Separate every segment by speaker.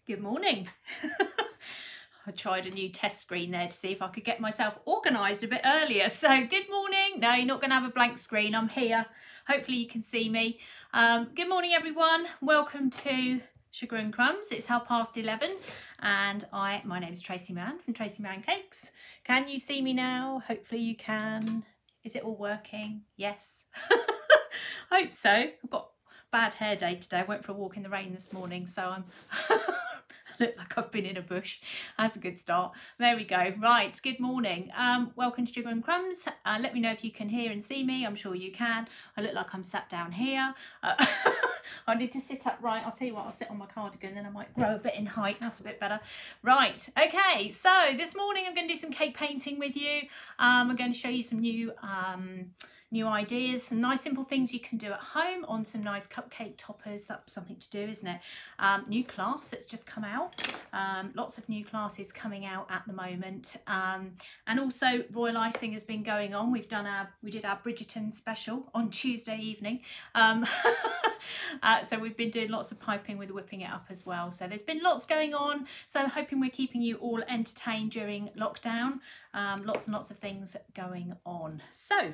Speaker 1: Good morning. I tried a new test screen there to see if I could get myself organised a bit earlier. So good morning. No, you're not going to have a blank screen. I'm here. Hopefully you can see me. Good morning, everyone. Welcome to Sugar and Crumbs. It's 11:30 and my name is Tracy Mann from Tracy Mann Cakes. Can you see me now? Hopefully you can. Is it all working? Yes. Hope so. I've got a bad hair day today. I went for a walk in the rain this morning, so I'm I look like I've been in a bush. That's a good start. There we go. Right, good morning. Welcome to Sugar and Crumbs. Let me know if you can hear and see me. I'm sure you can. I look like I'm sat down here. I need to sit upright. I'll tell you what, I'll sit on my cardigan and I might grow a bit in height. That's a bit better. Right, okay, so this morning I'm going to do some cake painting with you. I'm going to show you some new ideas, some nice simple things you can do at home on some nice cupcake toppers. That's something to do, isn't it? New class that's just come out. Lots of new classes coming out at the moment. And also Royal Icing has been going on. We did our Bridgerton special on Tuesday evening. So we've been doing lots of piping with whipping it up as well. So there's been lots going on. So I'm hoping we're keeping you all entertained during lockdown. Lots and lots of things going on. So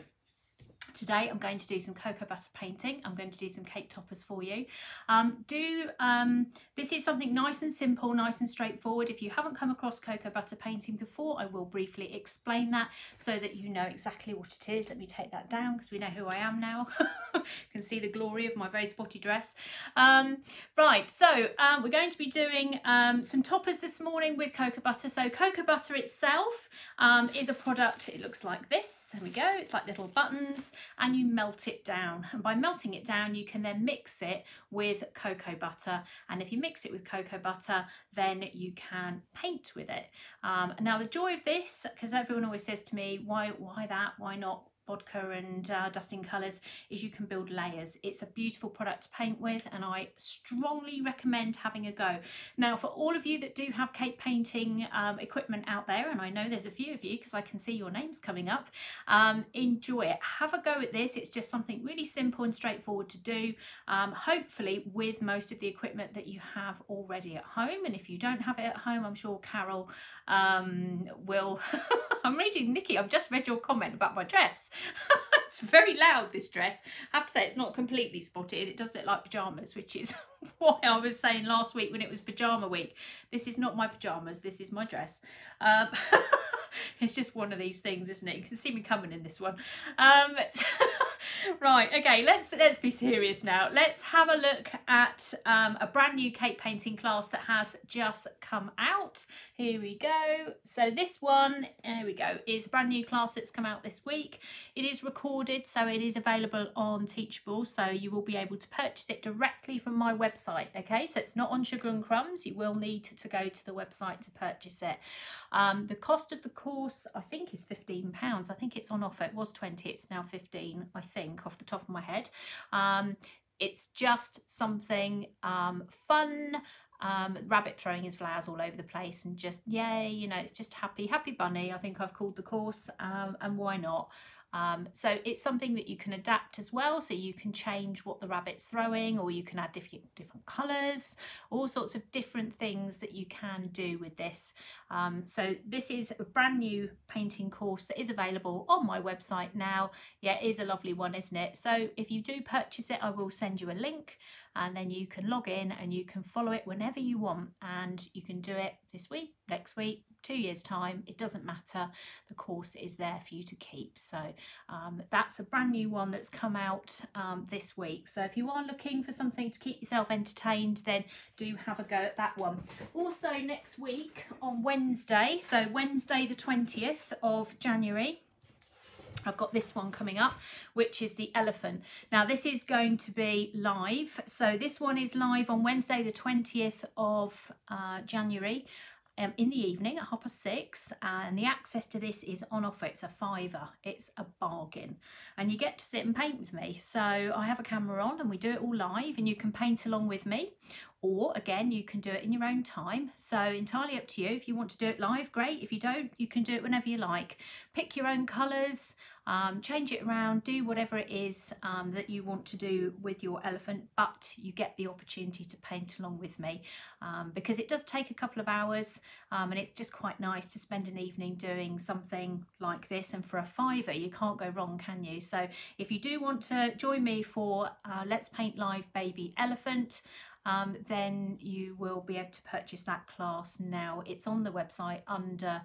Speaker 1: today I'm going to do some cocoa butter painting. I'm going to do some cake toppers for you. This is something nice and simple, nice and straightforward. If you haven't come across cocoa butter painting before, I will briefly explain that so that you know exactly what it is. Let me take that down because we know who I am now. You can see the glory of my very spotty dress. Right, so we're going to be doing some toppers this morning with cocoa butter. So cocoa butter itself is a product, it looks like this. There we go, it's like little buttons, and you melt it down, and by melting it down you can then mix it with cocoa butter, and if you mix it with cocoa butter then you can paint with it. Now the joy of this, because everyone always says to me, why that, why not vodka and dusting colours, is you can build layers. It's a beautiful product to paint with and I strongly recommend having a go. Now for all of you that do have cake painting equipment out there, and I know there's a few of you because I can see your names coming up, enjoy it. Have a go at this. It's just something really simple and straightforward to do, hopefully with most of the equipment that you have already at home. And if you don't have it at home, I'm sure Carol will I'm reading Nikki, I've just read your comment about my dress. It's very loud, this dress. I have to say it's not completely spotted. It does look like pyjamas, which is what I was saying last week when it was pyjama week. This is not my pyjamas, this is my dress. It's just one of these things, isn't it? You can see me coming in this one. Right, okay, let's be serious now. Let's have a look at a brand new cake painting class that has just come out. Here we go. So this one, there we go, is a brand new class that's come out this week. It is recorded, so it is available on Teachable, so you will be able to purchase it directly from my website, okay? So it's not on Sugar and Crumbs. You will need to go to the website to purchase it. The cost of the course, I think, is £15. I think it's on offer. It was 20, it's now 15, I think, off the top of my head. It's just something fun. Rabbit throwing his flowers all over the place and just yay, you know, it's just happy bunny, I think I've called the course, and why not? So it's something that you can adapt as well, so you can change what the rabbit's throwing, or you can add different colours, all sorts of different things that you can do with this. So this is a brand new painting course that is available on my website now. Yeah, it is a lovely one, isn't it? So if you do purchase it, I will send you a link, and then you can log in and you can follow it whenever you want, and you can do it this week, next week, 2 years time, it doesn't matter. The course is there for you to keep. So that's a brand new one that's come out this week. So if you are looking for something to keep yourself entertained, then do have a go at that one. Also next week on Wednesday, so Wednesday the 20th of January, I've got this one coming up, which is the elephant. Now this is going to be live. So this one is live on Wednesday the 20th of January. In the evening at 6:30, and the access to this is on offer. It's a £5. It's a bargain, and you get to sit and paint with me. So I have a camera on and we do it all live, and you can paint along with me, or again you can do it in your own time. So entirely up to you. If you want to do it live, great. If you don't, you can do it whenever you like. Pick your own colours. change it around, do whatever it is that you want to do with your elephant, but you get the opportunity to paint along with me, because it does take a couple of hours, and it's just quite nice to spend an evening doing something like this. And for a £5 you can't go wrong, can you? So if you do want to join me for Let's Paint Live Baby Elephant, then you will be able to purchase that class now. It's on the website under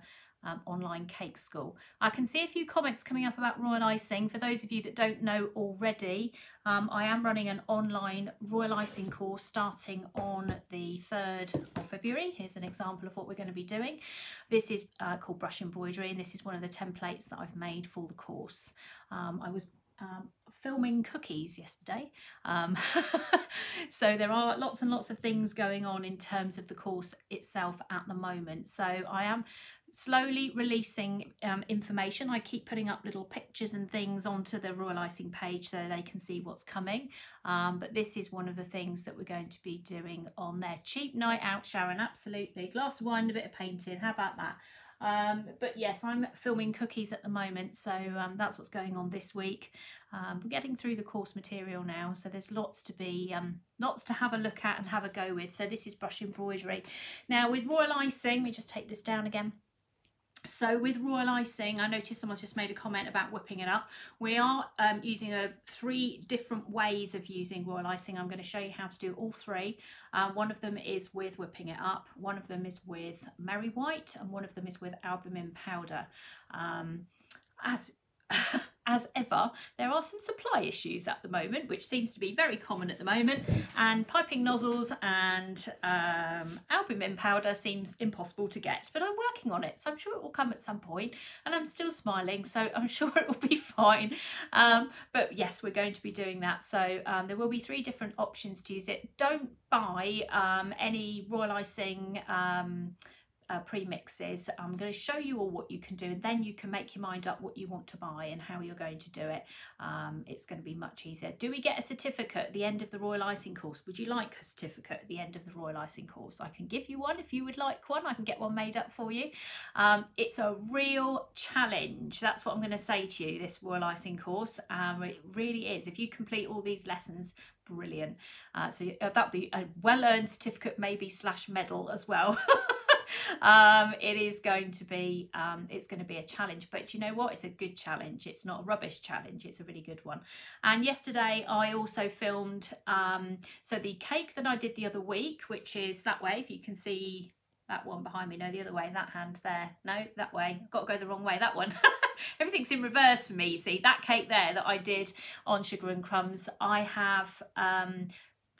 Speaker 1: Online Cake School. I can see a few comments coming up about Royal Icing. For those of you that don't know already, I am running an online Royal Icing course starting on the 3rd of February. Here's an example of what we're going to be doing. This is called Brush Embroidery, and this is one of the templates that I've made for the course. I was filming cookies yesterday, so there are lots and lots of things going on in terms of the course itself at the moment. So I am slowly releasing information. I keep putting up little pictures and things onto the Royal Icing page so they can see what's coming, but this is one of the things that we're going to be doing on there. Cheap night out, Sharon, absolutely. Glass of wine, a bit of painting, how about that? But yes, I'm filming cookies at the moment, so that's what's going on this week. We're getting through the course material now, so there's lots to have a look at and have a go with. So this is Brush Embroidery. Now with Royal Icing, let me just take this down again. So with Royal Icing, I noticed someone's just made a comment about whipping it up. We are using 3 different ways of using Royal Icing. I'm going to show you how to do all 3. One of them is with whipping it up, one of them is with Merry White, and one of them is with albumin powder. As ever, there are some supply issues at the moment, which seems to be very common at the moment, and piping nozzles and albumin powder seems impossible to get, but I'm working on it, so I'm sure it will come at some point, and I'm still smiling, so I'm sure it will be fine. But yes, we're going to be doing that, so there will be 3 different options to use it. Don't buy any Royal Icing premixes. I'm going to show you all what you can do, and then you can make your mind up what you want to buy and how you're going to do it. It's going to be much easier. Do we get a certificate at the end of the Royal Icing course? Would you like a certificate at the end of the Royal Icing course? I can give you one if you would like one. I can get one made up for you. It's a real challenge. That's what I'm going to say to you, this Royal Icing course. It really is. If you complete all these lessons, brilliant. So that'd be a well-earned certificate, maybe / medal as well. It is going to be it's going to be a challenge, but you know what, it's a good challenge. It's not a rubbish challenge, it's a really good one. And yesterday I also filmed so the cake that I did the other week, which is that way, if you can see that one behind me. No, the other way, that hand there. No, that way. I've got to go the wrong way, that one. Everything's in reverse for me, you see. That cake there that I did on Sugar and Crumbs, I have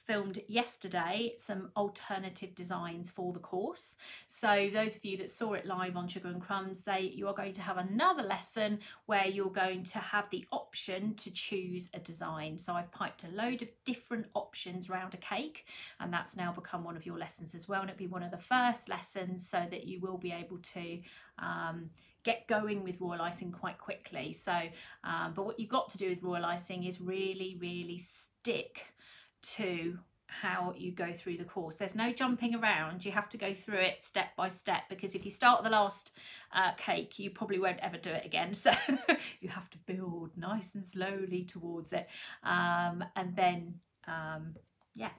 Speaker 1: filmed yesterday some alternative designs for the course. So those of you that saw it live on Sugar and Crumbs, you are going to have another lesson where you're going to have the option to choose a design. So I've piped a load of different options around a cake, and that's now become one of your lessons as well, and it'll be one of the first lessons so that you will be able to get going with Royal Icing quite quickly. So but what you've got to do with Royal Icing is really stick to how you go through the course. There's no jumping around. You have to go through it step by step, because if you start the last cake, you probably won't ever do it again. So you have to build nice and slowly towards it, and then yeah,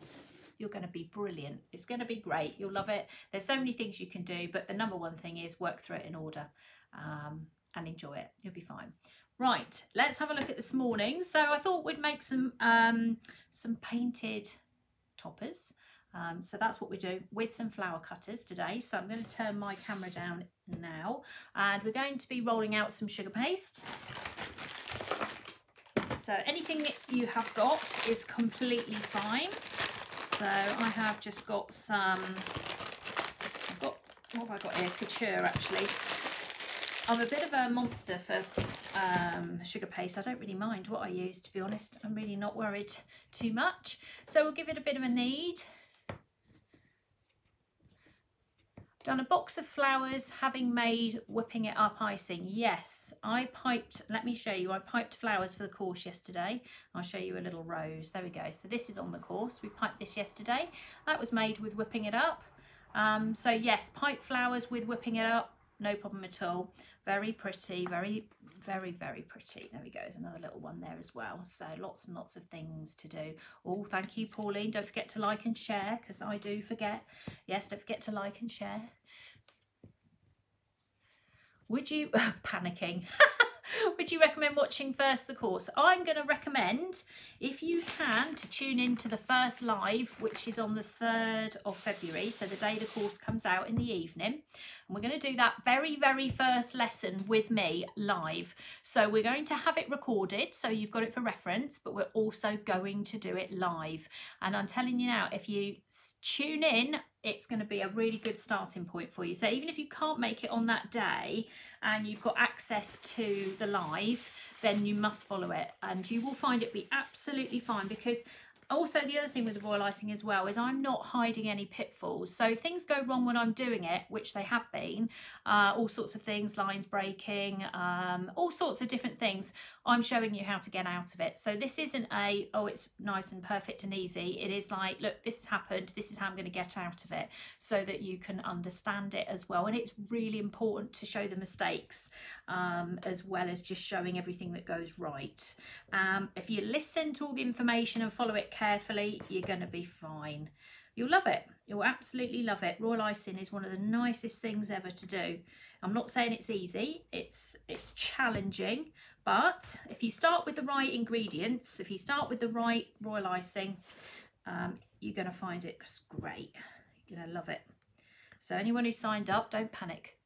Speaker 1: you're going to be brilliant. It's going to be great. You'll love it. There's so many things you can do, but the number one thing is work through it in order and enjoy it. You'll be fine. Right, let's have a look at this morning. So I thought we'd make some painted toppers. So that's what we do with some flower cutters today. So I'm going to turn my camera down now, and we're going to be rolling out some sugar paste. So anything that you have got is completely fine. So I have just got some, what have I got here? Couture, actually. I'm a bit of a monster for sugar paste. I don't really mind what I use, to be honest. I'm really not worried too much. So we'll give it a bit of a knead. Done a box of flowers, having made whipping it up icing. Yes, I piped, let me show you, I piped flowers for the course yesterday. I'll show you a little rose. There we go. So this is on the course. We piped this yesterday. That was made with whipping it up. So yes, pipe flowers with whipping it up. no problem at all. Very pretty, very, very, very pretty. There we go, there's another little one there as well. So lots and lots of things to do. Oh, thank you, Pauline. Don't forget to like and share, because I do forget. Yes, don't forget to like and share. Would you, panicking, would you recommend watching first the course? I'm going to recommend, if you can, to tune in to the first live, which is on the 3rd of February, so the day the course comes out in the evening. And we're going to do that very, very first lesson with me live. So we're going to have it recorded, so you've got it for reference, but we're also going to do it live. And I'm telling you now, if you tune in, it's going to be a really good starting point for you. So even if you can't make it on that day and you've got access to the live, then you must follow it and you will find it be absolutely fine. Because also the other thing with the royal icing as well is I'm not hiding any pitfalls. So if things go wrong when I'm doing it, which they have been, all sorts of things, lines breaking, all sorts of different things, I'm showing you how to get out of it. So this isn't a, oh, it's nice and perfect and easy. It is like, look, this has happened, this is how I'm going to get out of it, so that you can understand it as well. And it's really important to show the mistakes as well as just showing everything that goes right. If you listen to all the information and follow it carefully, you're going to be fine. You'll love it. You'll absolutely love it. Royal icing is one of the nicest things ever to do. I'm not saying it's easy, it's challenging, but if you start with the right ingredients, if you start with the right royal icing, you're going to find it just great. You're going to love it. So anyone who signed up, don't panic.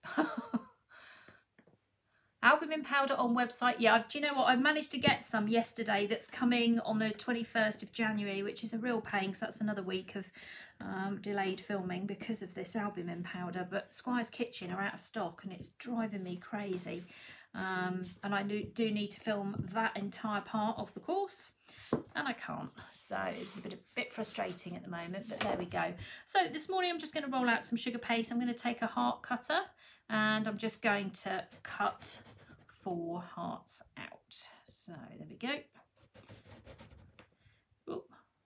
Speaker 1: Albumin powder on website. Yeah, do you know what? I managed to get some yesterday that's coming on the 21st of January, which is a real pain because that's another week of delayed filming because of this albumin powder. But Squire's Kitchen are out of stock and it's driving me crazy. And I do need to film that entire part of the course and I can't. So it's a bit frustrating at the moment, but there we go. So this morning I'm just going to roll out some sugar paste. I'm going to take a heart cutter and I'm just going to cut 4 hearts out. So there we go. Ooh,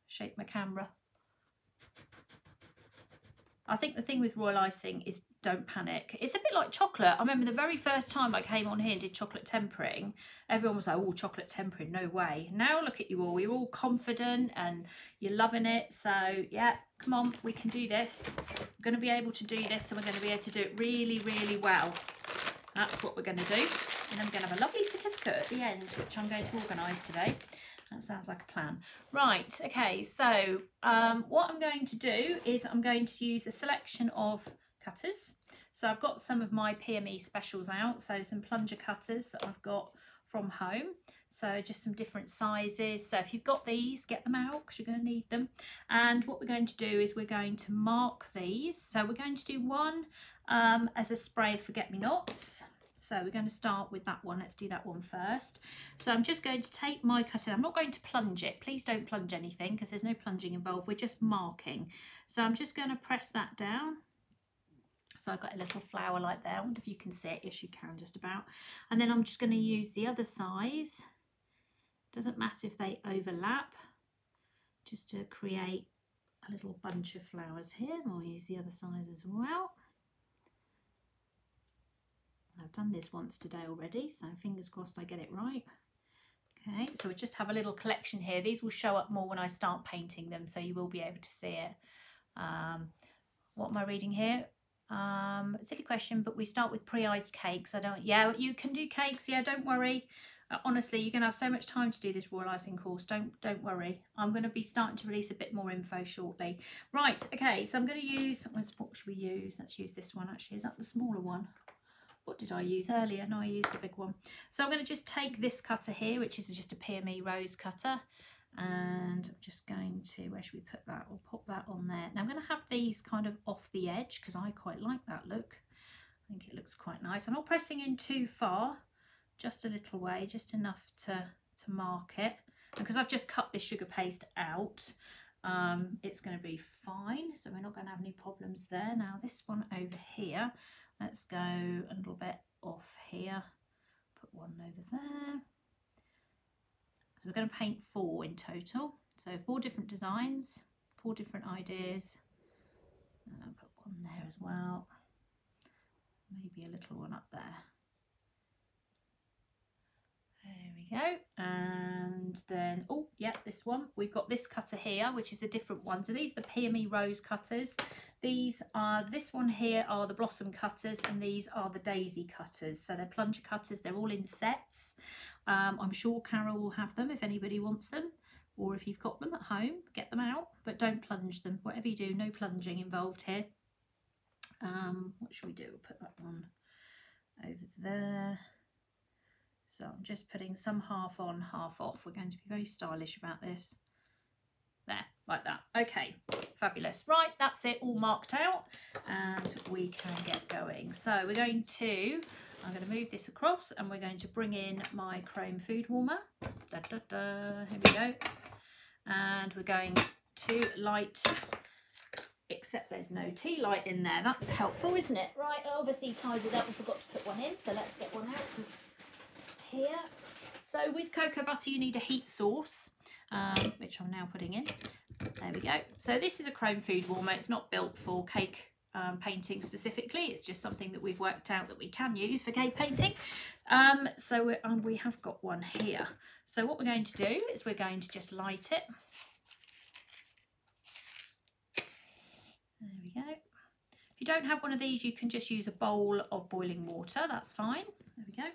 Speaker 1: shake my camera. I think the thing with royal icing is don't panic. It's a bit like chocolate. I remember the very first time I came on here and did chocolate tempering, everyone was like, oh, chocolate tempering, no way. Now look at you all, you're all confident and you're loving it. So yeah, come on, we can do this. We're going to be able to do this and we're going to be able to do it really, really well. That's what we're going to do. And then we're going to have a lovely certificate at the end, which I'm going to organise today. That sounds like a plan. Right, okay, so what I'm going to do is I'm going to use a selection of cutters. So I've got some of my PME specials out, so some plunger cutters that I've got from home. So just some different sizes. So if you've got these, get them out because you're going to need them. And what we're going to do is we're going to mark these. So we're going to do one as a spray of forget-me-nots. So we're going to start with that one. Let's do that one first. So I'm just going to take my cutter. I'm not going to plunge it. Please don't plunge anything because there's no plunging involved. We're just marking. So I'm just going to press that down. So I've got a little flower like that. I wonder if you can see it. Yes, you can just about. And then I'm just going to use the other size. Doesn't matter if they overlap. Just to create a little bunch of flowers here. And I'll use the other size as well. I've done this once today already, so fingers crossed I get it right. Okay, so we just have a little collection here. These will show up more when I start painting them, so you will be able to see it. What am I reading here? Silly question, but we start with pre-iced cakes. Yeah, you can do cakes. Yeah, don't worry. Honestly, you're going to have so much time to do this royal icing course. Don't worry. I'm going to be starting to release a bit more info shortly. Right, okay, so I'm going to use, what should we use? Let's use this one actually. Is that the smaller one? What did I use earlier? No, I used the big one. So I'm going to just take this cutter here, which is just a PME rose cutter. And I'm just going to, where should we put that? We'll pop that on there. Now I'm going to have these kind of off the edge because I quite like that look. I think it looks quite nice. I'm not pressing in too far, just a little way, just enough to mark it. And because I've just cut this sugar paste out, it's going to be fine. So we're not going to have any problems there. Now this one over here, let's go a little bit off here, put one over there. So we're going to paint 4 in total. So 4 different designs, 4 different ideas. And I'll put one there as well. maybe a little one up there. There we go. And then, oh yeah, this one, we've got this cutter here, which is a different one. So these are the Peony Rose cutters. These are, this one here are the Blossom cutters, and these are the Daisy cutters. So they're plunger cutters, they're all in sets. I'm sure Carol will have them if anybody wants them, or if you've got them at home, get them out, but don't plunge them. Whatever you do, no plunging involved here. What should we do? We'll put that one over there. So I'm just putting some half on, half off. We're going to be very stylish about this. There, like that. Okay, fabulous. Right, that's it, all marked out, and we can get going. So we're going to, I'm going to move this across, and we're going to bring in my chrome food warmer. Da, da, da. Here we go. And we're going to light, except there's no tea light in there. That's helpful, isn't it? Right, I obviously tied it up and forgot to put one in, so let's get one out here. So with cocoa butter you need a heat source, which I'm now putting in. There we go. So this is a chrome food warmer. It's not built for cake painting specifically. It's just something that we've worked out that we can use for cake painting. So we have got one here. So what we're going to do is we're going to just light it. There we go. If you don't have one of these, you can just use a bowl of boiling water. That's fine. There we go.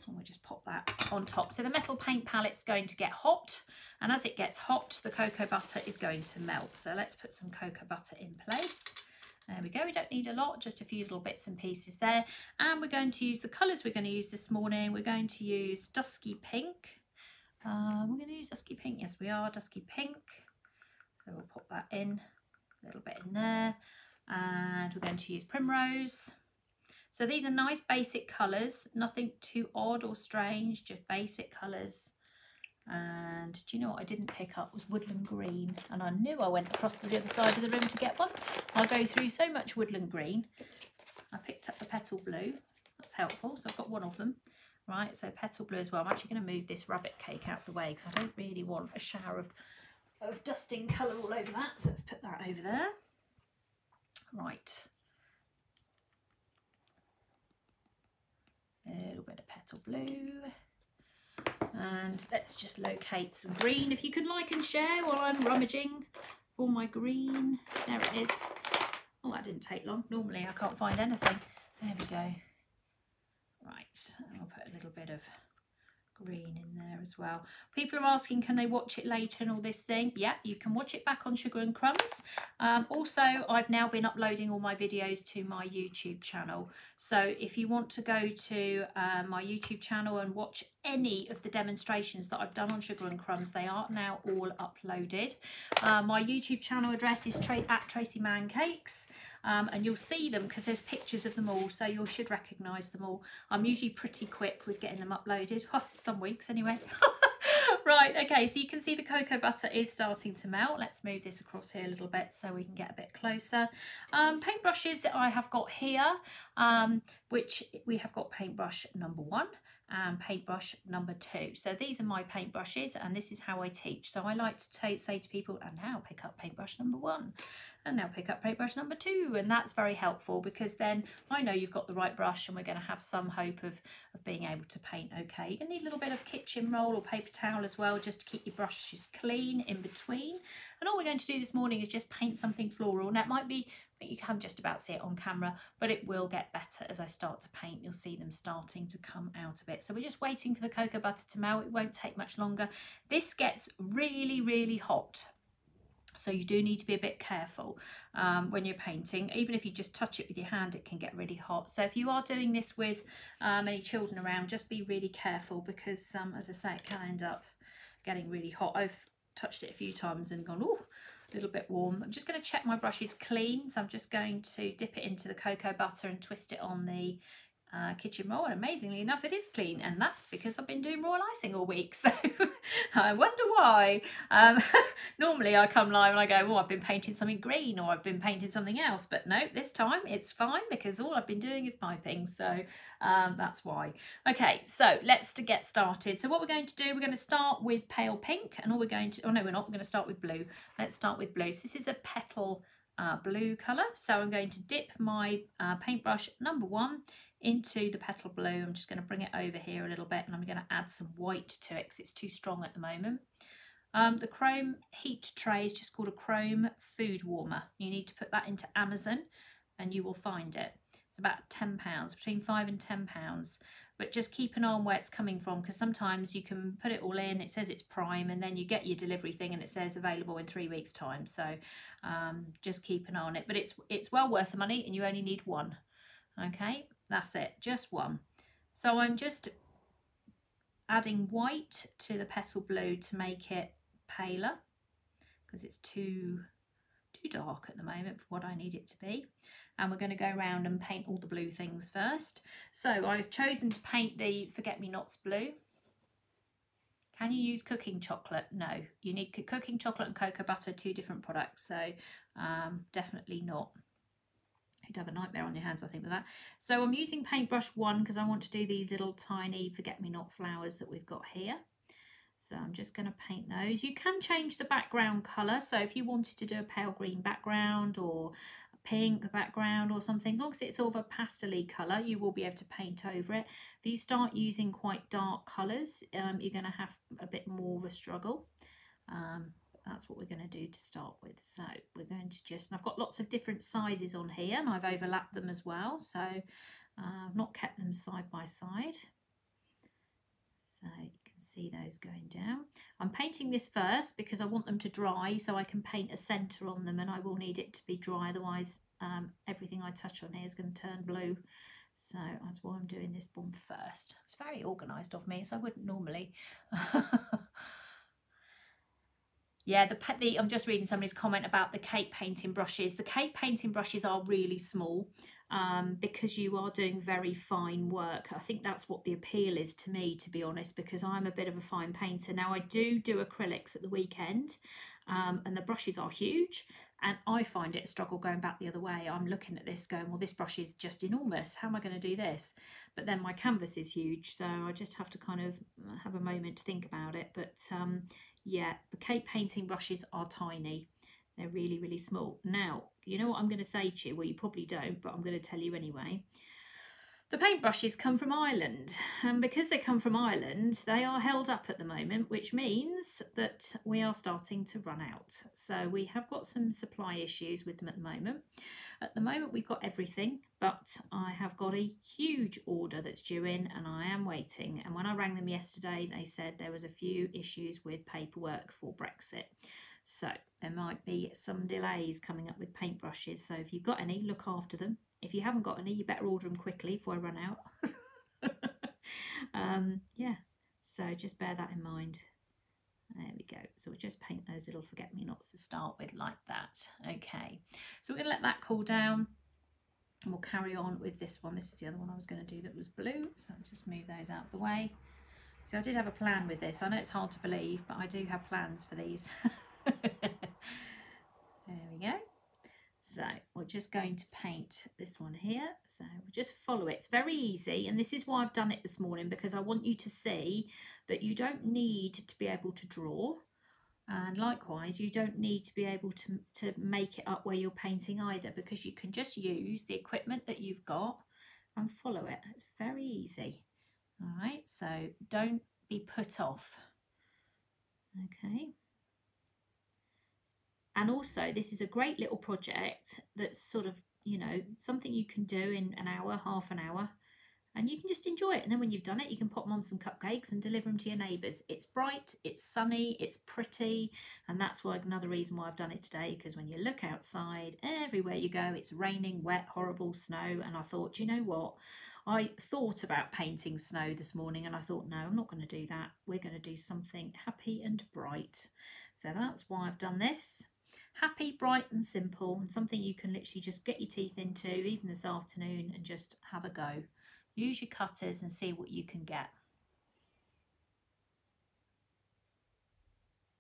Speaker 1: And we'll just pop that on top. So the metal paint palette's going to get hot, and as it gets hot, the cocoa butter is going to melt. So let's put some cocoa butter in place. There we go. We don't need a lot, just a few little bits and pieces there. And we're going to use the colours we're going to use this morning. We're going to use Dusky Pink. We're going to use Dusky Pink. Yes, we are. Dusky Pink. So we'll pop that in, a little bit in there. And we're going to use Primrose. So these are nice basic colours, nothing too odd or strange, just basic colours. And do you know what I didn't pick up was Woodland Green, and I knew I went across to the other side of the room to get one. I go through so much Woodland Green. I picked up the Petal Blue, that's helpful, so I've got one of them. Right, so Petal Blue as well. I'm actually going to move this rabbit cake out of the way because I don't really want a shower of dusting colour all over that, so let's put that over there. Right. A little bit of Petal Blue, and let's just locate some green. If you can like and share while I'm rummaging for my green. There it is. Oh, that didn't take long. Normally I can't find anything. There we go. Right, and I'll put a little bit of green in there as well. People are asking, can they watch it later and all this thing? Yeah, you can watch it back on Sugar and Crumbs. Also, I've now been uploading all my videos to my YouTube channel. So if you want to go to my YouTube channel and watch any of the demonstrations that I've done on Sugar and Crumbs, they are now all uploaded. My YouTube channel address is at Tracy Mann Cakes. And you'll see them because there's pictures of them all, so you should recognise them all. I'm usually pretty quick with getting them uploaded, some weeks anyway. Right, okay, so you can see the cocoa butter is starting to melt. Let's move this across here a little bit so we can get a bit closer. Paintbrushes that I have got here, which we have got paintbrush number 1 and paintbrush number 2. So these are my paintbrushes, and this is how I teach. So I like to say to people, and now pick up paintbrush number 1. And now pick up paintbrush number 2, and that's very helpful because then I know you've got the right brush and we're going to have some hope of being able to paint okay. You're going to need a little bit of kitchen roll or paper towel as well, just to keep your brushes clean in between. And all we're going to do this morning is just paint something floral. Now it might be that you can just about see it on camera, but it will get better as I start to paint. You'll see them starting to come out a bit. So we're just waiting for the cocoa butter to melt. It won't take much longer. This gets really, really hot. So you do need to be a bit careful when you're painting. Even if you just touch it with your hand, it can get really hot. So if you are doing this with any children around, just be really careful because, as I say, it can end up getting really hot. I've touched it a few times and gone, oh, a little bit warm. I'm just going to check my brush is clean. So I'm just going to dip it into the cocoa butter and twist it on the kitchen roll, and amazingly enough it is clean, and that's because I've been doing royal icing all week, so I wonder why. Normally I come live and I go, oh, I've been painting something green or I've been painting something else, but no, this time it's fine because all I've been doing is piping, so that's why. Okay, so let's get started. So what we're going to do, we're going to start with pale pink, and all we're going to, oh no we're not, we're going to start with blue. Let's start with blue. So this is a petal blue colour. So I'm going to dip my paintbrush number 1 into the petal blue. I'm just going to bring it over here a little bit, and I'm going to add some white to it because it's too strong at the moment. The chrome heat tray is just called a chrome food warmer. You need to put that into Amazon and you will find it. It's about £10, between £5 and £10. But just keep an eye on where it's coming from, because sometimes you can put it all in, it says it's prime, and then you get your delivery thing and it says available in 3 weeks' time. So just keep an eye on it. But it's well worth the money, and you only need one. Okay, that's it, just one. So I'm just adding white to the petal blue to make it paler, because it's too dark at the moment for what I need it to be. And we're going to go around and paint all the blue things first. So I've chosen to paint the Forget-Me-Nots blue. Can you use cooking chocolate? No, you need cooking chocolate and cocoa butter, 2 different products, so definitely not. You'd have a nightmare on your hands, I think, with that. So I'm using paintbrush 1 because I want to do these little tiny Forget-Me-Not flowers that we've got here. So I'm just going to paint those. You can change the background colour, so if you wanted to do a pale green background or pink background or something, as long as it's sort of a pastel-y colour, you will be able to paint over it. If you start using quite dark colours, you're going to have a bit more of a struggle. That's what we're going to do to start with. So we're going to just, and I've got lots of different sizes on here, and I've overlapped them as well, so I've not kept them side by side. So you can see those going down. I'm painting this first because I want them to dry so I can paint a centre on them, and I will need it to be dry, otherwise everything I touch on here is going to turn blue. So that's why I'm doing this one first. It's very organised of me, so I wouldn't normally. Yeah, I'm just reading somebody's comment about the cake painting brushes. The cake painting brushes are really small because you are doing very fine work. I think that's what the appeal is to me, to be honest, because I'm a bit of a fine painter. Now, I do acrylics at the weekend, and the brushes are huge, and I find it a struggle going back the other way. I'm looking at this going, well, this brush is just enormous. How am I going to do this? But then my canvas is huge, so I just have to kind of have a moment to think about it. But yeah, the cake painting brushes are tiny. They're really, really small. Now, you know what I'm going to say to you? Well, you probably don't, but I'm going to tell you anyway. The paintbrushes come from Ireland, and because they come from Ireland, they are held up at the moment, which means that we are starting to run out. So we have got some supply issues with them at the moment. At the moment, we've got everything, but I have got a huge order that's due in, and I am waiting. And when I rang them yesterday, they said there was a few issues with paperwork for Brexit. So there might be some delays coming up with paintbrushes. So if you've got any, look after them. If you haven't got any, you better order them quickly before I run out. Yeah, so just bear that in mind. There we go. So we'll just paint those little Forget-Me-Nots to start with like that. Okay, so we're going to let that cool down, and we'll carry on with this one. This is the other one I was going to do that was blue. So let's just move those out of the way. So I did have a plan with this. I know it's hard to believe, but I do have plans for these. There we go. So we're just going to paint this one here. So we'll just follow it. It's very easy, and this is why I've done it this morning, because I want you to see that you don't need to be able to draw, and likewise you don't need to be able to make it up where you're painting either, because you can just use the equipment that you've got and follow it. It's very easy. All right, so don't be put off. Okay. And also, this is a great little project that's sort of, you know, something you can do in an hour, half an hour, and you can just enjoy it. And then when you've done it, you can pop them on some cupcakes and deliver them to your neighbours. It's bright, it's sunny, it's pretty, and that's why another reason why I've done it today, because when you look outside, everywhere you go, it's raining, wet, horrible snow, and I thought, you know what? I thought about painting snow this morning, and I thought, no, I'm not going to do that. We're going to do something happy and bright. So that's why I've done this. Happy, bright and simple, and something you can literally just get your teeth into even this afternoon and just have a go. Use your cutters and see what you can get.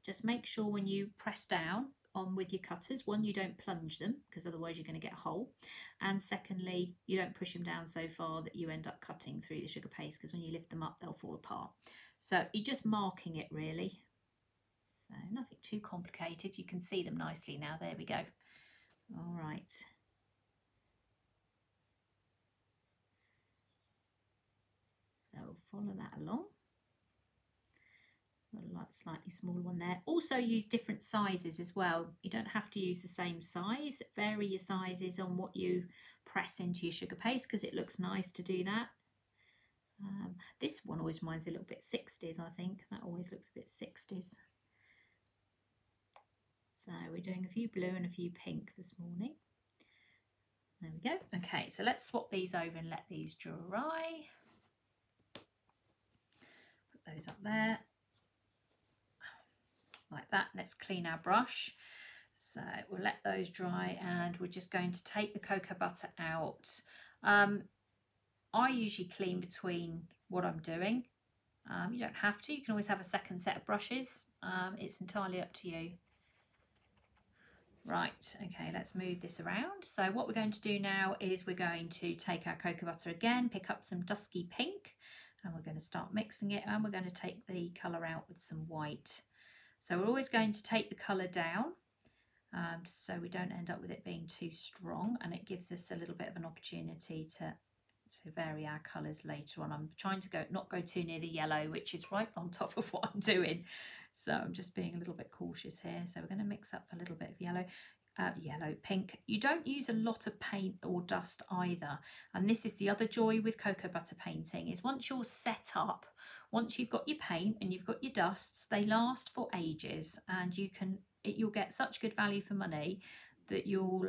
Speaker 1: Just make sure when you press down on with your cutters, one, you don't plunge them, because otherwise you're going to get a hole, and secondly, you don't push them down so far that you end up cutting through the sugar paste, because when you lift them up they'll fall apart. So you're just marking it really. So nothing too complicated. You can see them nicely now. There we go. All right. So follow that along. Got a slightly smaller one there. Also use different sizes as well. You don't have to use the same size. Vary your sizes on what you press into your sugar paste because it looks nice to do that. This one always reminds me a little bit 60s, I think. That always looks a bit 60s. So we're doing a few blue and a few pink this morning. There we go. Okay, so let's swap these over and let these dry. Put those up there. Like that. Let's clean our brush. So we'll let those dry and we're just going to take the cocoa butter out. I usually clean between what I'm doing. You don't have to. You can always have a second set of brushes. It's entirely up to you. Right, okay, let's move this around. So what we're going to do now is we're going to take our cocoa butter again, pick up some dusky pink, and we're going to start mixing it, and we're going to take the colour out with some white. So we're always going to take the colour down, just so we don't end up with it being too strong, and it gives us a little bit of an opportunity to vary our colours later on. I'm trying to not go too near the yellow, which is right on top of what I'm doing. So I'm just being a little bit cautious here. So we're going to mix up a little bit of yellow, pink. You don't use a lot of paint or dust either. And this is the other joy with cocoa butter painting, is once you're set up, once you've got your paint and you've got your dusts, they last for ages, and you'll get such good value for money that you'll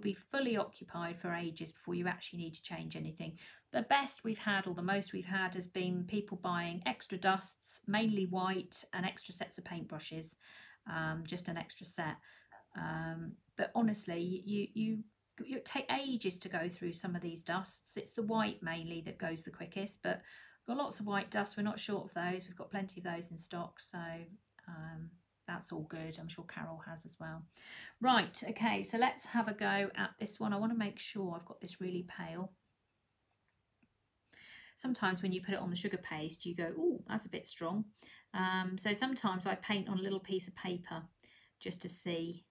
Speaker 1: be fully occupied for ages before you actually need to change anything. The best we've had, or the most we've had, has been people buying extra dusts, mainly white, and extra sets of paintbrushes, just an extra set. But honestly, you take ages to go through some of these dusts. It's the white mainly that goes the quickest, but we've got lots of white dust. We're not short of those. We've got plenty of those in stock, so that's all good. I'm sure Carol has as well. Right, okay, so let's have a go at this one. I want to make sure I've got this really pale. Sometimes when you put it on the sugar paste, you go, oh, that's a bit strong. So sometimes I paint on a little piece of paper just to see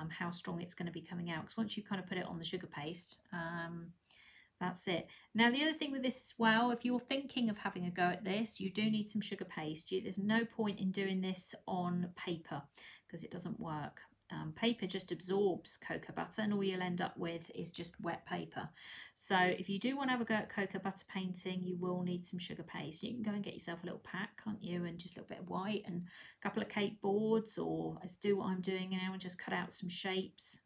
Speaker 1: how strong it's going to be coming out. Because once you kind of put it on the sugar paste, that's it. Now, the other thing with this as well, if you're thinking of having a go at this, you do need some sugar paste. There's no point in doing this on paper because it doesn't work. Paper just absorbs cocoa butter, and all you'll end up with is just wet paper. So if you do want to have a go at cocoa butter painting, you will need some sugar paste. You can go and get yourself a little pack, can't you, and just a little bit of white and a couple of cake boards, or do what I'm doing now and just cut out some shapes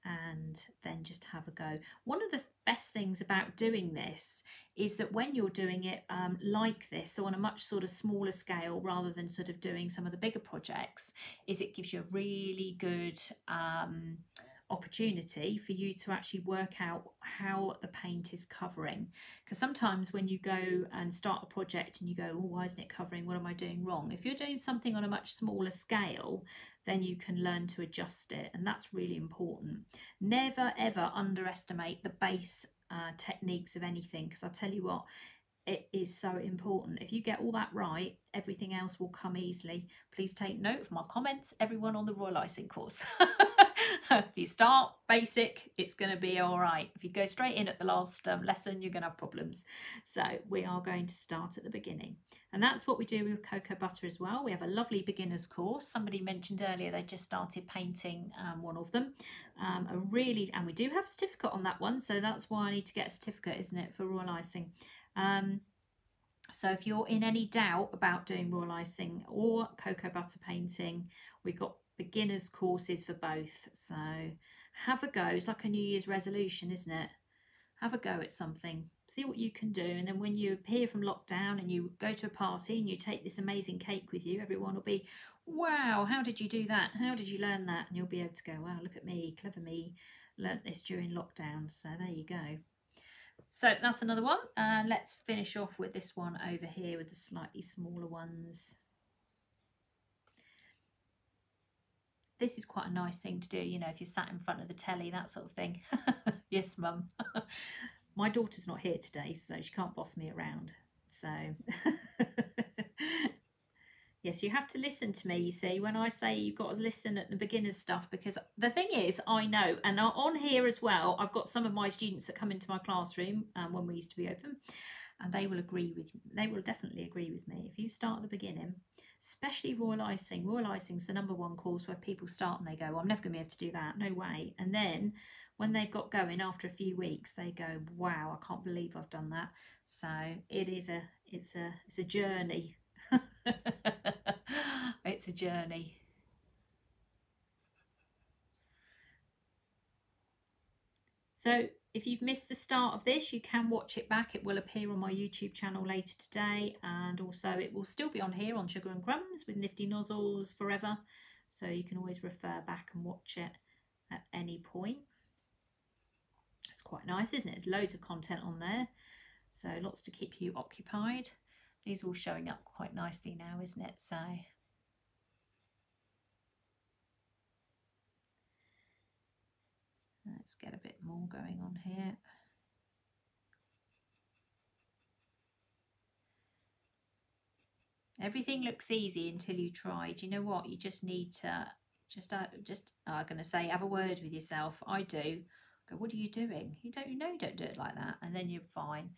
Speaker 1: and then just have a go. One of the best things about doing this is that when you're doing it like this, so on a much sort of smaller scale rather than sort of doing some of the bigger projects, is it gives you a really good opportunity for you to actually work out how the paint is covering. Because sometimes when you go and start a project and you go, oh, why isn't it covering? What am I doing wrong? If you're doing something on a much smaller scale, then you can learn to adjust it, and that's really important. Never ever underestimate the base techniques of anything, because I'll tell you what, it is so important. If you get all that right, everything else will come easily. Please take note of my comments, everyone on the Royal Icing course. If you start basic, it's going to be all right. If you go straight in at the last lesson, you're going to have problems. So we are going to start at the beginning. And that's what we do with cocoa butter as well. We have a lovely beginner's course. Somebody mentioned earlier they just started painting one of them. And we do have a certificate on that one. So that's why I need to get a certificate, isn't it, for Royal Icing. So if you're in any doubt about doing Royal Icing or cocoa butter painting, we've got beginners courses for both. So have a go. It's like a New Year's resolution, isn't it? Have a go at something, see what you can do, and then when you appear from lockdown and you go to a party and you take this amazing cake with you, everyone will be, wow, how did you do that? How did you learn that? And you'll be able to go, wow, look at me, clever me, learnt this during lockdown. So there you go. So that's another one. Let's finish off with this one over here with the slightly smaller ones. This is quite a nice thing to do, you know, if you're sat in front of the telly, that sort of thing. Yes, Mum. My daughter's not here today, so she can't boss me around. So Yes, you have to listen to me, you see, when I say you've got to listen at the beginner's stuff, because the thing is, I know, and on here as well, I've got some of my students that come into my classroom when we used to be open, and they will definitely agree with me. If you start at the beginning, especially Royal Icing, Royal Icing's the #1 course where people start and they go, well, I'm never going to be able to do that, no way. And then when they've got going after a few weeks, they go, wow, I can't believe I've done that. So it's a journey. It's a journey. So if you've missed the start of this, you can watch it back. It will appear on my YouTube channel later today, and also it will still be on here on Sugar and Crumbs with Nifty Nozzles forever. So you can always refer back and watch it at any point. It's quite nice, isn't it? There's loads of content on there, so lots to keep you occupied. These are all showing up quite nicely now, isn't it? So let's get a bit more going on here. Everything looks easy until you try. Do you know what? You just need to I'm going to say, have a word with yourself. I do. Go, what are you doing? You don't do it like that, and then you're fine.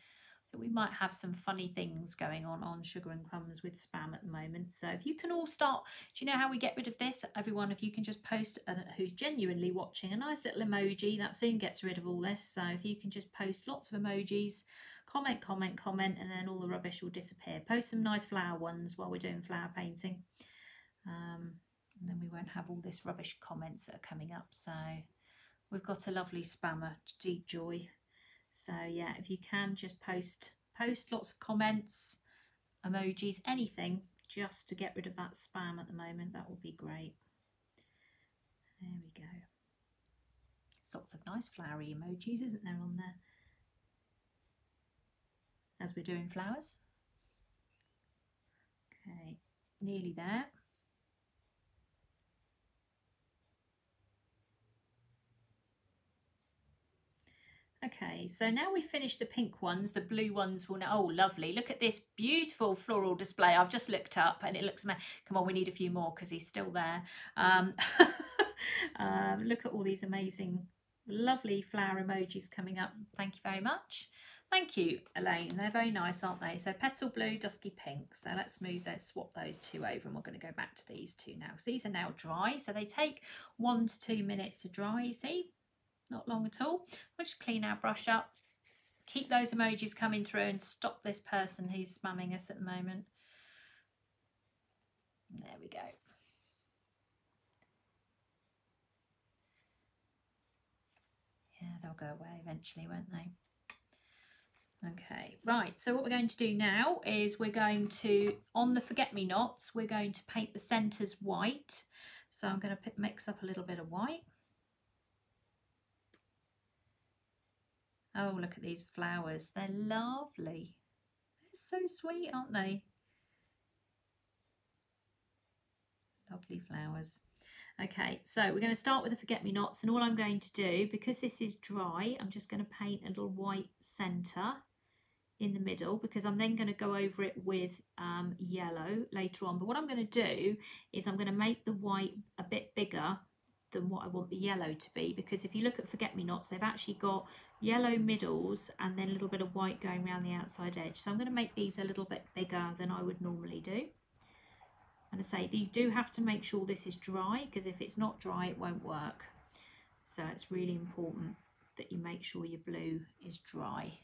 Speaker 1: So we might have some funny things going on Sugar and Crumbs with spam at the moment. So if you can all start, do you know how we get rid of this? Everyone, if you can just post, who's genuinely watching, a nice little emoji, that soon gets rid of all this. So if you can just post lots of emojis, comment, and then all the rubbish will disappear. Post some nice flower ones while we're doing flower painting. And then we won't have all this rubbish comments that are coming up. So we've got a lovely spammer, Deep Joy. So yeah, if you can just post lots of comments, emojis, anything, just to get rid of that spam at the moment, that would be great. There we go. There's lots of nice flowery emojis, isn't there, on there? As we're doing flowers. Okay, nearly there. Okay, so now we've finished the pink ones, the blue ones will now, oh lovely, look at this beautiful floral display. I've just looked up and it looks, come on, we need a few more because he's still there. Look at all these amazing, lovely flower emojis coming up. Thank you very much. Thank you, Elaine. They're very nice, aren't they? So petal blue, dusky pink. So let's swap those two over, and we're going to go back to these two now. So these are now dry, so they take 1 to 2 minutes to dry, you see. Not long at all. We'll just clean our brush up, keep those emojis coming through, and stop this person who's spamming us at the moment. There we go. Yeah, they'll go away eventually, won't they? Okay, right, so what we're going to do now is we're going to, on the forget-me-nots, we're going to paint the centres white. So I'm going to mix up a little bit of white. Oh, look at these flowers. They're lovely. They're so sweet, aren't they? Lovely flowers. Okay, so we're going to start with the forget-me-nots, and all I'm going to do, because this is dry, I'm just going to paint a little white centre in the middle, because I'm then going to go over it with yellow later on. But what I'm going to do is I'm going to make the white a bit bigger than what I want the yellow to be, because if you look at forget-me-nots, they've actually got yellow middles and then a little bit of white going around the outside edge. So I'm going to make these a little bit bigger than I would normally do. And I say, you do have to make sure this is dry, because if it's not dry, it won't work. So it's really important that you make sure your blue is dry.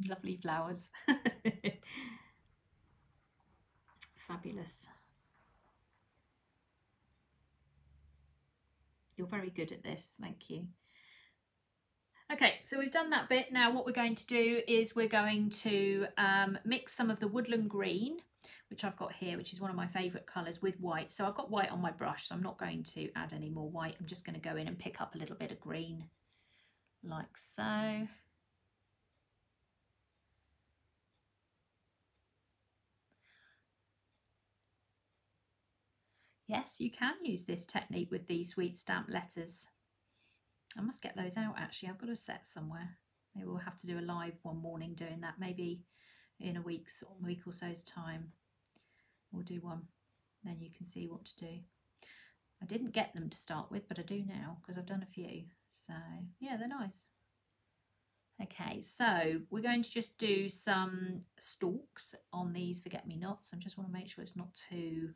Speaker 1: Lovely flowers. Fabulous. You're very good at this, thank you. Okay, so we've done that bit. Now what we're going to do is we're going to mix some of the woodland green, which I've got here, which is one of my favourite colours, with white. So I've got white on my brush, so I'm not going to add any more white. I'm just going to go in and pick up a little bit of green, like so. Yes, you can use this technique with these sweet stamp letters. I must get those out actually. I've got a set somewhere. Maybe we'll have to do a live one morning doing that, maybe in a week or so's time. we'll do one, then you can see what to do. I didn't get them to start with, but I do now because I've done a few. So yeah, they're nice. Okay, so we're going to just do some stalks on these forget-me-nots. I just want to make sure it's not too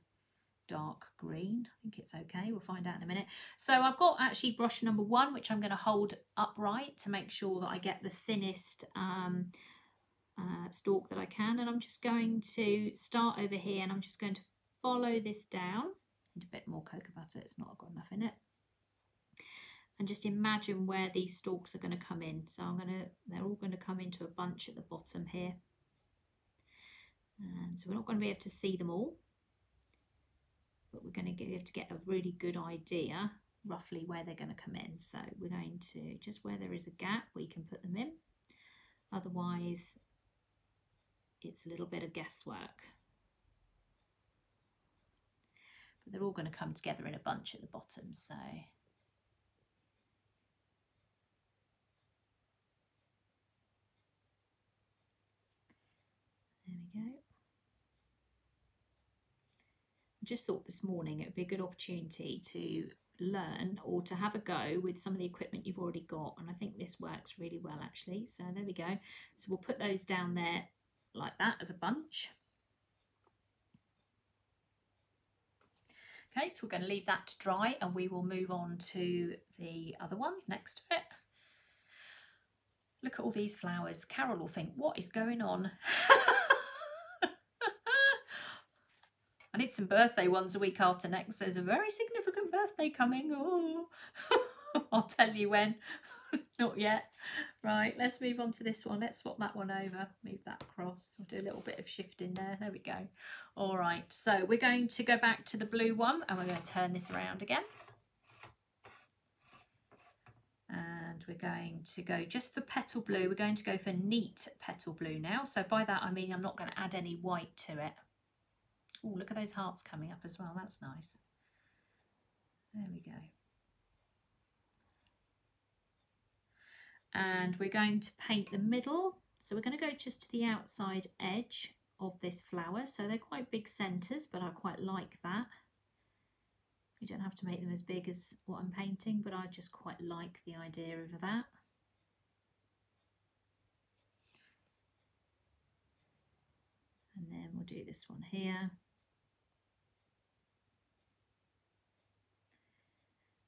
Speaker 1: dark green. I think it's okay, we'll find out in a minute. So I've got actually brush number 1, which I'm going to hold upright to make sure that I get the thinnest stalk that I can, and I'm just going to start over here and I'm just going to follow this down. And a bit more cocoa butter, it's not got enough in it. And just imagine where these stalks are going to come in. So they're all going to come into a bunch at the bottom here. And so we're not going to be able to see them all, but we're going to be able to get a really good idea roughly where they're going to come in. So we're going to, just where there is a gap, we can put them in. Otherwise, it's a little bit of guesswork. But they're all going to come together in a bunch at the bottom. So there we go. I just thought this morning it would be a good opportunity to learn or to have a go with some of the equipment you've already got, and I think this works really well actually. So there we go. So we'll put those down there like that as a bunch. Okay, so we're going to leave that to dry and we will move on to the other one next to it. Look at all these flowers. Carol will think, what is going on? I need some birthday ones a week after next. There's a very significant birthday coming. Oh, I'll tell you when. Not yet. Right, let's move on to this one. Let's swap that one over. Move that across. We'll do a little bit of shifting there. There we go. All right, so we're going to go back to the blue one and we're going to turn this around again. And we're going to go just for petal blue. We're going to go for neat petal blue now. So by that I mean I'm not going to add any white to it. Oh, look at those hearts coming up as well. That's nice. There we go. And we're going to paint the middle. So we're going to go just to the outside edge of this flower. So they're quite big centres, but I quite like that. You don't have to make them as big as what I'm painting, but I just quite like the idea of that. And then we'll do this one here.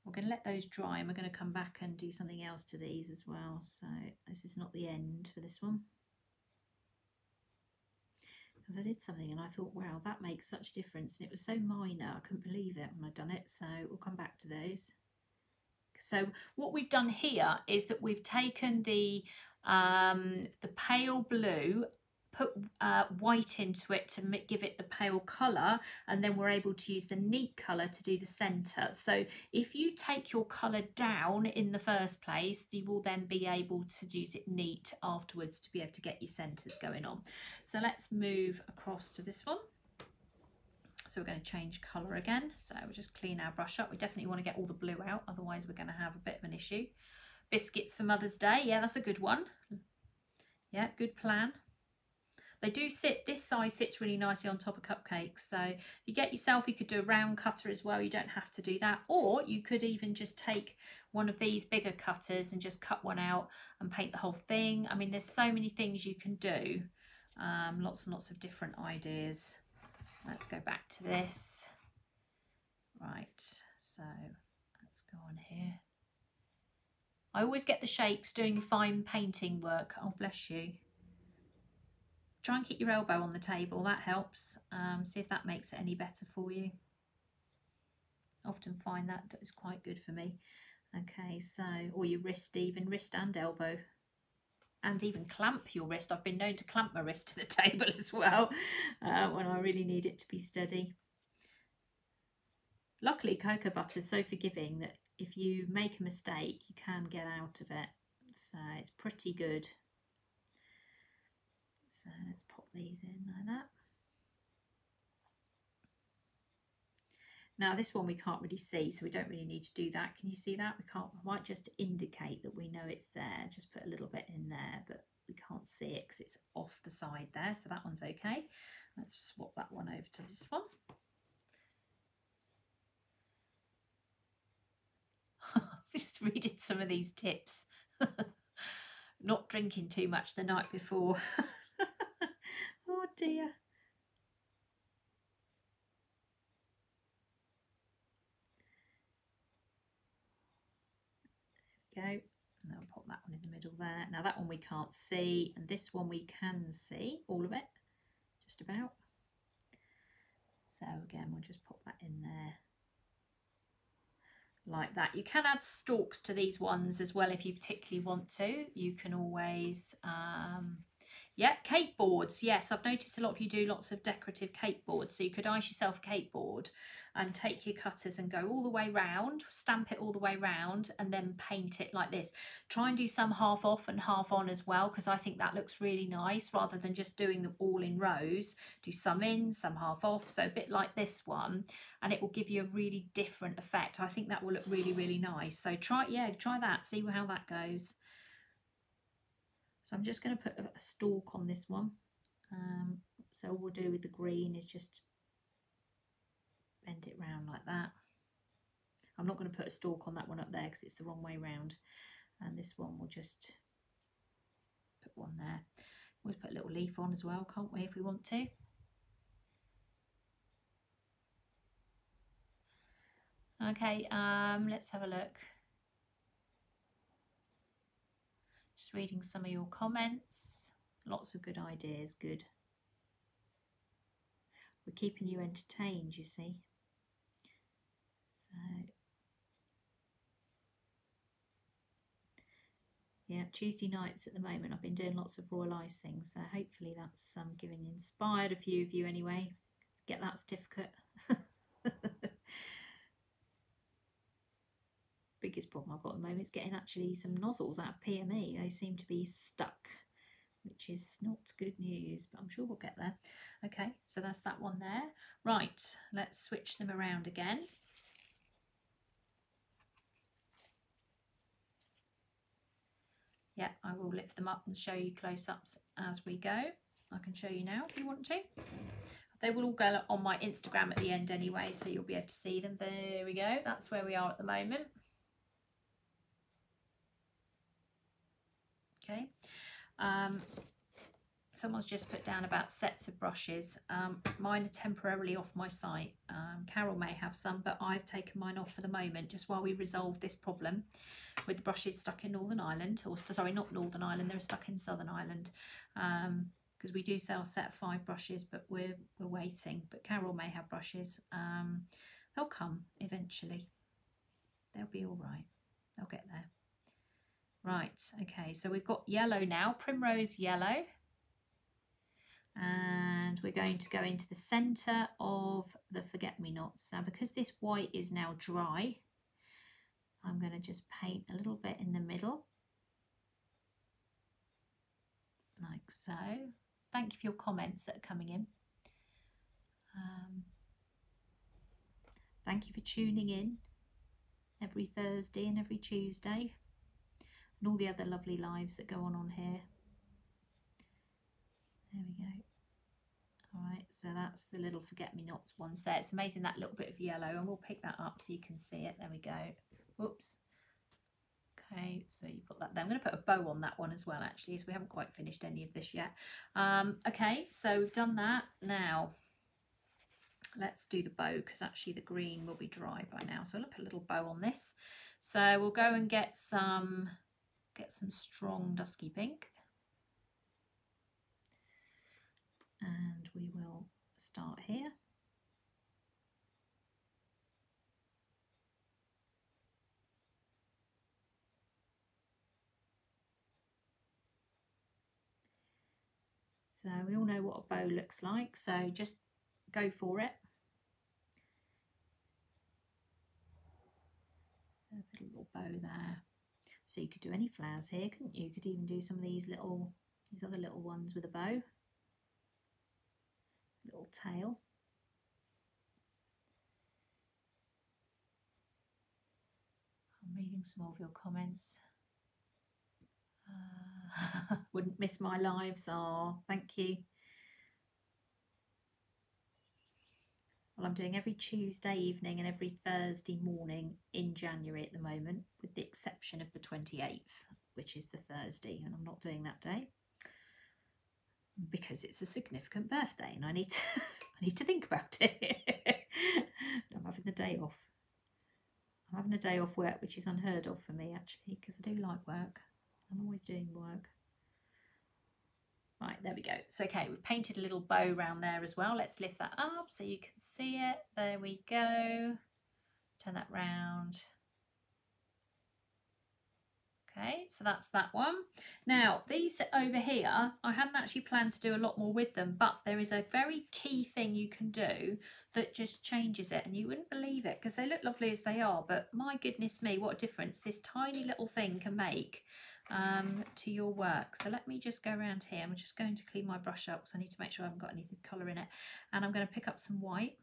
Speaker 1: We're going to let those dry and we're going to come back and do something else to these as well. So this is not the end for this one. Because I did something and I thought, wow, that makes such a difference. And it was so minor, I couldn't believe it when I'd done it. So we'll come back to those. So what we've done here is that we've taken the pale blue, put white into it to give it the pale colour, and then we're able to use the neat colour to do the centre. So if you take your colour down in the first place, you will then be able to use it neat afterwards to be able to get your centres going on. So let's move across to this one. So we're going to change colour again. So we'll just clean our brush up. We definitely want to get all the blue out, otherwise we're going to have a bit of an issue. Biscuits for Mother's Day. Yeah, that's a good one. Yeah, good plan. They do sit, this size sits really nicely on top of cupcakes. So if you get yourself, you could do a round cutter as well. You don't have to do that. Or you could even just take one of these bigger cutters and just cut one out and paint the whole thing. I mean, there's so many things you can do. Lots and lots of different ideas. Let's go back to this. Right, so let's go on here. I always get the shakes doing fine painting work. Oh, bless you. Try and keep your elbow on the table, that helps. See if that makes it any better for you. Often find that is quite good for me. Okay, so, or your wrist even, wrist and elbow. And even clamp your wrist. I've been known to clamp my wrist to the table as well when I really need it to be steady. Luckily, cocoa butter is so forgiving that if you make a mistake, you can get out of it. So it's pretty good. So let's pop these in like that. Now this one we can't really see, so we don't really need to do that. Can you see that? We can't, I might just indicate that we know it's there. Just put a little bit in there, but we can't see it because it's off the side there. So that one's okay. Let's swap that one over to this one. Just reading some of these tips. Not drinking too much the night before. Oh dear. There we go. And I'll pop that one in the middle there. Now that one we can't see, and this one we can see, all of it, just about. So again, we'll just pop that in there. Like that. You can add stalks to these ones as well if you particularly want to. You can always yeah, cake boards. Yes, I've noticed a lot of you do lots of decorative cake boards, so you could ice yourself a cake board and take your cutters and go all the way round, stamp it all the way round, and then paint it like this. Try and do some half off and half on as well, because I think that looks really nice rather than just doing them all in rows. Do some in, some half off, so a bit like this one, and it will give you a really different effect. I think that will look really, really nice. So try that, see how that goes. So I'm just going to put a stalk on this one. So all we'll do with the green is just bend it round like that. I'm not going to put a stalk on that one up there because it's the wrong way round. And this one we'll just put one there. We'll put a little leaf on as well, can't we, if we want to? Okay, let's have a look. Just reading some of your comments. Lots of good ideas, good. We're keeping you entertained, you see. So, yeah, Tuesday nights at the moment I've been doing lots of royal icing, so hopefully that's inspired a few of you anyway. Get that certificate. Biggest problem I've got at the moment is getting actually some nozzles out of PME. They seem to be stuck, which is not good news, but I'm sure we'll get there. Okay, so that's that one there. Right, let's switch them around again. Yeah, I will lift them up and show you close-ups as we go. I can show you now if you want to. They will all go on my Instagram at the end anyway, so you'll be able to see them. There we go. That's where we are at the moment. Okay. Someone's just put down about sets of brushes. Mine are temporarily off my site. Carol may have some, but I've taken mine off for the moment, just while we resolve this problem with the brushes stuck in Northern Ireland, or sorry, not Northern Ireland, they're stuck in Southern Ireland. Because we do sell a set of 5 brushes, but we're waiting. But Carol may have brushes. They'll come eventually. They'll be all right. They'll get there. Right, okay, so we've got yellow now, primrose yellow. And we're going to go into the centre of the forget-me-nots. Now, because this white is now dry, I'm going to just paint a little bit in the middle. Like so. Thank you for your comments that are coming in. Thank you for tuning in every Thursday and every Tuesday, and all the other lovely lives that go on here. There we go. All right, so that's the little forget-me-nots ones there. It's amazing, that little bit of yellow, and we'll pick that up so you can see it. There we go. Whoops. Okay, so you've got that there. I'm going to put a bow on that one as well, actually, as we haven't quite finished any of this yet. Okay, so we've done that. Now, let's do the bow, because actually the green will be dry by now. So I'll put a little bow on this. So we'll go and get some strong dusky pink. And we will start here. So we all know what a bow looks like, so just go for it. So put a little bow there. So you could do any flowers here, couldn't you? You could even do some of these other little ones with a bow. Little tail. I'm reading some more of your comments. Wouldn't miss my lives. Oh, thank you. Well, I'm doing every Tuesday evening and every Thursday morning in January at the moment, with the exception of the 28th, which is the Thursday, and I'm not doing that day because it's a significant birthday and I need to, I need to think about it. I'm having the day off. I'm having a day off work, which is unheard of for me actually, because I do like work. I'm always doing work. Right, there we go. So, okay, we've painted a little bow around there as well. Let's lift that up so you can see it. There we go. Turn that round. Okay, so that's that one. Now, these over here, I hadn't actually planned to do a lot more with them, but there is a very key thing you can do that just changes it, and you wouldn't believe it because they look lovely as they are, but my goodness me, what a difference this tiny little thing can make to your work. So let me just go around here. I'm just going to clean my brush up because I need to make sure I haven't got anything colour in it, and I'm going to pick up some white.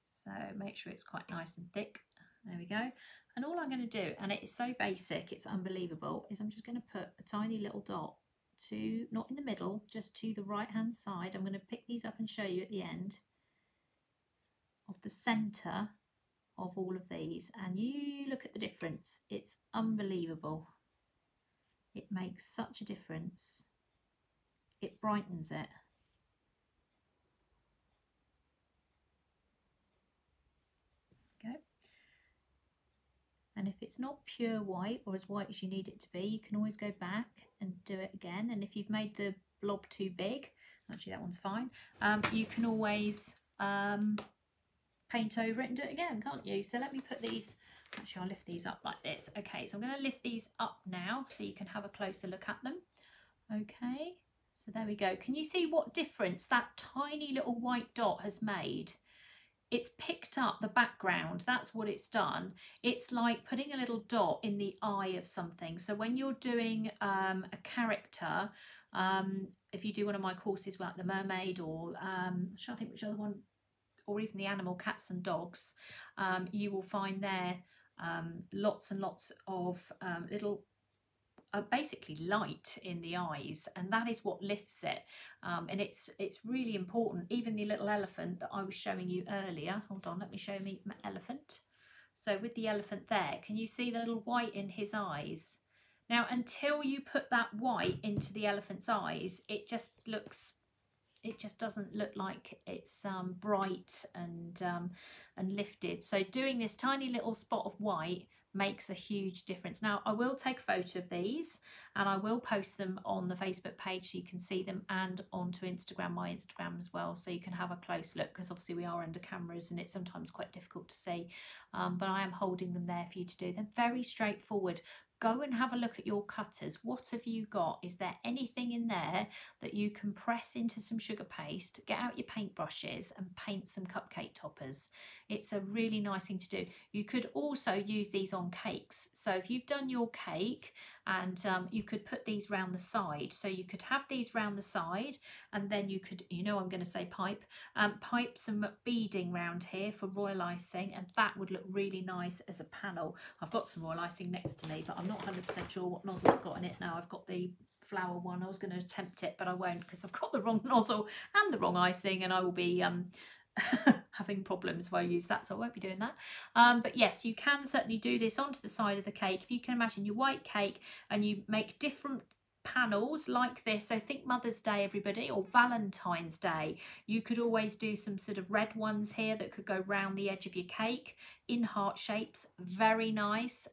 Speaker 1: So make sure it's quite nice and thick. There we go. And all I'm going to do, and it is so basic, it's unbelievable, is I'm just going to put a tiny little dot to, not in the middle, just to the right hand side. I'm going to pick these up and show you at the end of the centre of all of these, and you look at the difference. It's unbelievable. It makes such a difference. It brightens it. Okay. And if it's not pure white or as white as you need it to be, you can always go back and do it again. And if you've made the blob too big, actually that one's fine, you can always paint over it and do it again, can't you? So let me put these, actually I'll lift these up like this. Okay, so I'm going to lift these up now so you can have a closer look at them. Okay, so there we go. Can you see what difference that tiny little white dot has made? It's picked up the background. That's what it's done. It's like putting a little dot in the eye of something. So when you're doing a character, if you do one of my courses like the mermaid, or I'm trying to think which other one, or even the animal, cats and dogs, you will find there lots and lots of little basically light in the eyes, and that is what lifts it, and it's really important. Even the little elephant that I was showing you earlier, hold on, let me show me my elephant. So with the elephant there, can you see the little white in his eyes? Now until you put that white into the elephant's eyes, it just doesn't look like it's bright and lifted. So doing this tiny little spot of white makes a huge difference. Now I will take a photo of these and I will post them on the Facebook page so you can see them, and onto Instagram, my Instagram as well, so you can have a close look, because obviously we are under cameras and it's sometimes quite difficult to see, but I am holding them there for you to do. They're very straightforward. Go and have a look at your cutters. What have you got? Is there anything in there that you can press into some sugar paste, get out your paint brushes and paint some cupcake toppers? It's a really nice thing to do. You could also use these on cakes. So if you've done your cake, and you could put these round the side. So you could have these round the side, and then you could, you know, I'm going to say pipe some beading round here for royal icing, and that would look really nice as a panel. I've got some royal icing next to me, but I'm not 100% sure what nozzle I've got in it now. I've got the flower one. I was going to attempt it, but I won't, because I've got the wrong nozzle and the wrong icing, and I will be having problems if I use that, so I won't be doing that. But yes, you can certainly do this onto the side of the cake. If you can imagine your white cake and you make different panels like this, so think Mother's Day, everybody, or Valentine's Day, you could always do some sort of red ones here that could go round the edge of your cake in heart shapes. Very nice.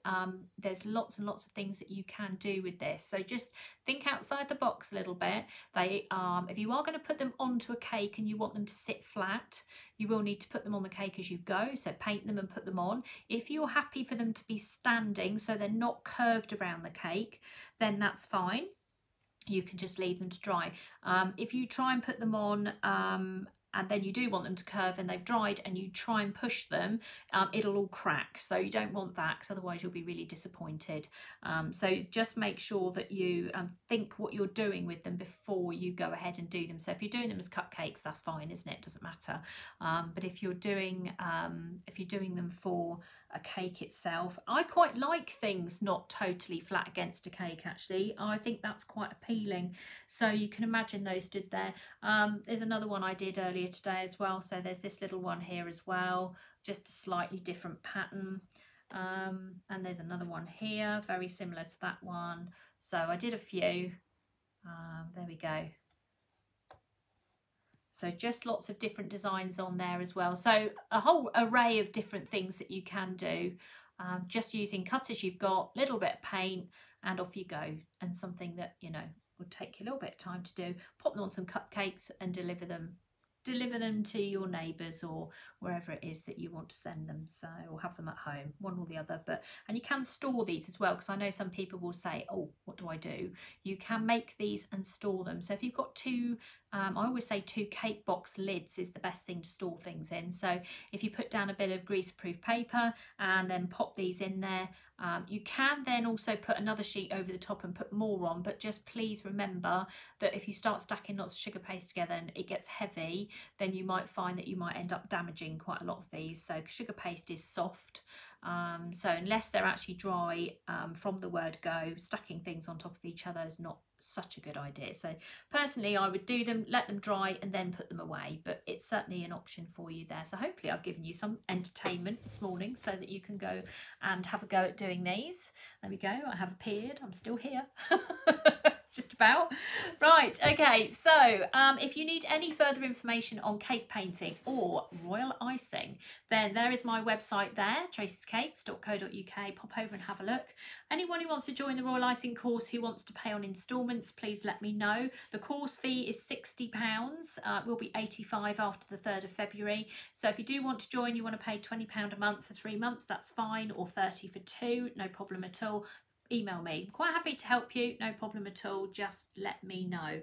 Speaker 1: There's lots and lots of things that you can do with this, so just think outside the box a little bit. They if you are going to put them onto a cake and you want them to sit flat, you will need to put them on the cake as you go, so paint them and put them on. If you're happy for them to be standing so they're not curved around the cake, then that's fine. You can just leave them to dry. If you try and put them on and then you do want them to curve and they've dried and you try and push them, it'll all crack. So you don't want that, because otherwise you'll be really disappointed. So just make sure that you think what you're doing with them before you go ahead and do them. So if you're doing them as cupcakes, that's fine, isn't it? Doesn't matter. But if you're doing them for a cake itself. I quite like things not totally flat against a cake, actually. I think that's quite appealing. So you can imagine those stood there. There's another one I did earlier today as well. So there's this little one here as well, just a slightly different pattern. And there's another one here, very similar to that one. So I did a few. There we go. So just lots of different designs on there as well. So a whole array of different things that you can do, just using cutters you've got, little bit of paint, and off you go. And something that, you know, would take you a little bit of time to do. Pop them on some cupcakes and deliver them to your neighbours or wherever it is that you want to send them, so, or have them at home, one or the other. And you can store these as well, because I know some people will say, oh, what do I do? You can make these and store them. So if you've got two, I always say 2 cake box lids is the best thing to store things in. So if you put down a bit of greaseproof paper and then pop these in there, you can then also put another sheet over the top and put more on, but just please remember that if you start stacking lots of sugar paste together and it gets heavy, then you might find that you might end up damaging quite a lot of these. So sugar paste is soft, so unless they're actually dry from the word go, stacking things on top of each other is not such a good idea. So personally, I would do them, let them dry and then put them away, but it's certainly an option for you there. So hopefully I've given you some entertainment this morning so that you can go and have a go at doing these. There we go, I have appeared, I'm still here. Just about. Right, okay, so if you need any further information on cake painting or royal icing, then there is my website there, tracyscakes.co.uk. Pop over and have a look. Anyone who wants to join the royal icing course who wants to pay on instalments, please let me know. The course fee is £60. It will be £85 after the 3rd of February. So if you do want to join, you want to pay £20 a month for 3 months, that's fine, or £30 for 2, no problem at all. Email me. I'm quite happy to help you, no problem at all, just let me know.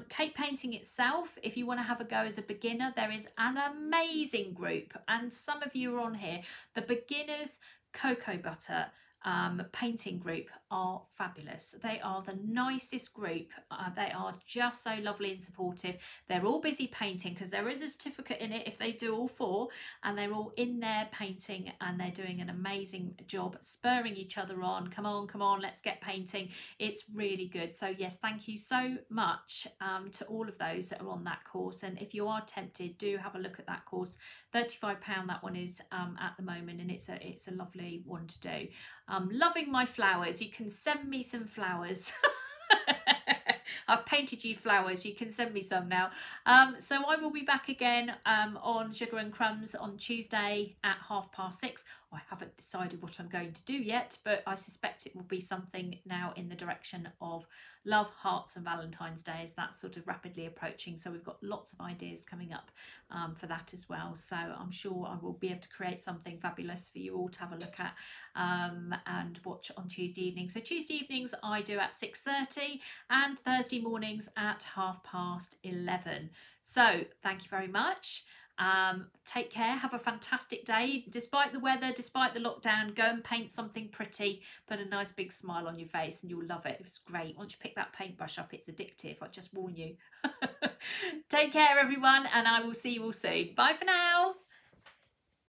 Speaker 1: Cake painting itself, if you want to have a go as a beginner, there is an amazing group, and some of you are on here. The Beginners Cocoa Butter painting group are fabulous. They are the nicest group. They are just so lovely and supportive. They're all busy painting because there is a certificate in it if they do all 4, and they're all in there painting, and they're doing an amazing job spurring each other on. Come on, let's get painting. It's really good. So yes, thank you so much to all of those that are on that course, and if you are tempted, do have a look at that course. £35 that one is at the moment, and it's a lovely one to do. Loving my flowers. You can send me some flowers. I've painted you flowers, you can send me some now. So I will be back again on Sugar and Crumbs on Tuesday at 6:30. I haven't decided what I'm going to do yet, but I suspect it will be something now in the direction of love, hearts and Valentine's Day, as that's sort of rapidly approaching. So we've got lots of ideas coming up for that as well. So I'm sure I will be able to create something fabulous for you all to have a look at and watch on Tuesday evening. So Tuesday evenings I do at 6:30 and Thursday mornings at 11:30. So thank you very much. Take care, have a fantastic day. Despite the weather, despite the lockdown, go and paint something pretty, put a nice big smile on your face and you'll love it. It's great. Once you pick that paintbrush up, it's addictive, I just warn you. Take care everyone, and I will see you all soon. Bye for now.